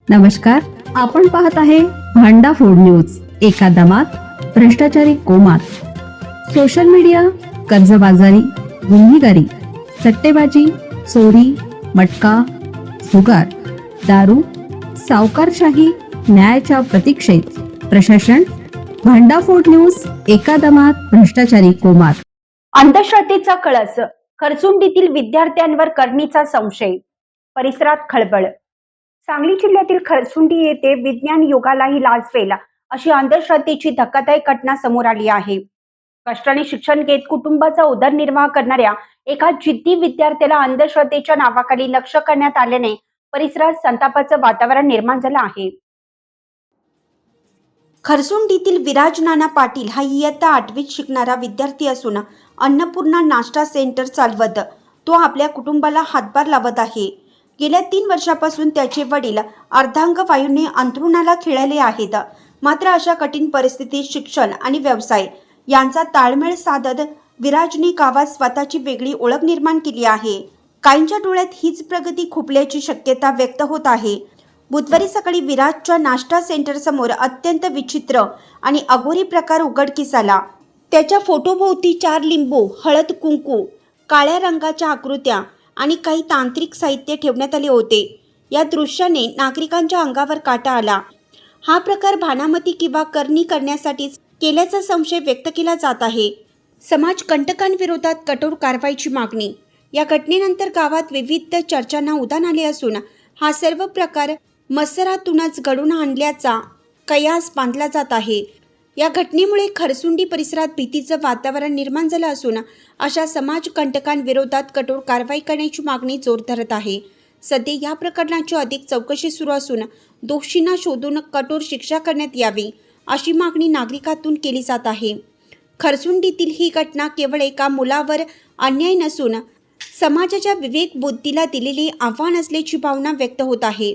नमस्कार, आपण पाहत आहे भांडा फोड न्यूज. एका दमात भ्रष्टाचारी कोमात. सोशल मीडिया, कर्जबाजारी, गुन्हेगारी, सट्टेबाजी, चोरी, मटका, जुगार, दारू, सावकारशाही, न्यायाच्या प्रतीक्षेत प्रशासन. भांडाफोड न्यूज. एका दमात भ्रष्टाचारी कोमात. अंधश्रद्धेचा कळस. खरसुंडीतील विद्यार्थ्यांवर करणीचा संशय. परिसरात खळबळ. सांगली जिल्ह्यातील खरसुंडी येथे विज्ञान युगालाही लाजवेल अशी अंधश्रद्धेची धक्कादायक घटना समोर आली आहे. कष्टाने शिक्षण घेत कुटुंबाचा उदरनिर्वाह करणाऱ्या एका जिद्दी विद्यार्थ्याला अंधश्रद्धेच्या नावाखाली लक्ष्य करण्यात आल्याने परिसरात संतापाचं वातावरण निर्माण झालं आहे. खरसुंडीतील विराज नाना पाटील हा इयत्ता 8वीत शिकणारा विद्यार्थी असून अन्नपूर्णा नाश्ता सेंटर चालवत तो आपल्या कुटुंबाला हातभार लावत आहे. गेल्या 3 वर्षापासून त्याचे वडील अर्धांगवायूने अंथरुणाला खिळले आहेत. मात्र अशा कठीण परिस्थितीत शिक्षण आणि व्यवसाय यांचा ताळमेळ साधत विराजने गावात स्वतःची वेगळी ओळख निर्माण केली आहे. काहींच्या डोळ्यात हीच प्रगती खुपल्याची शक्यता व्यक्त होत आहे. बुधवारी सकाळी विराजच्या नाश्ता सेंटर समोर अत्यंत विचित्र आणि अघोरी प्रकार उघडकीस आला. त्याच्या फोटोभोवती 4 लिंबू, हळद कुंकू, काळ्या रंगाच्या आकृत्या आणि काही तांत्रिक साहित्य ठेवण्यात आले होते. या दृश्याने नागरिकांच्या अंगावर काटा आला. हा प्रकार भानामती किंवा करणी करण्यासाठीच केल्याचा संशय व्यक्त केला जात आहे. समाज कंटकांविरोधात कठोर कारवाईची मागणी. या घटनेनंतर गावात विविध चर्चांना उधाण आले असून हा सर्व प्रकार मत्सरातूनच घडून आणल्याचा कयास बांधला जात आहे. या घटनेमुळे खरसुंडी परिसरात भीतीचं वातावरण निर्माण झालं असून अशा समाजकंटकांविरोधात कठोर कारवाई करण्याची मागणी जोर धरत आहे. सध्या या प्रकरणाची अधिक चौकशी सुरू असून दोषींना शोधून कठोर शिक्षा करण्यात यावी अशी मागणी नागरिकांतून केली जात आहे. खरसुंडीतील ही घटना केवळ एका मुलावर अन्याय नसून समाजाच्या विवेक बुद्धीला दिलेले आव्हान असल्याची भावना व्यक्त होत आहे.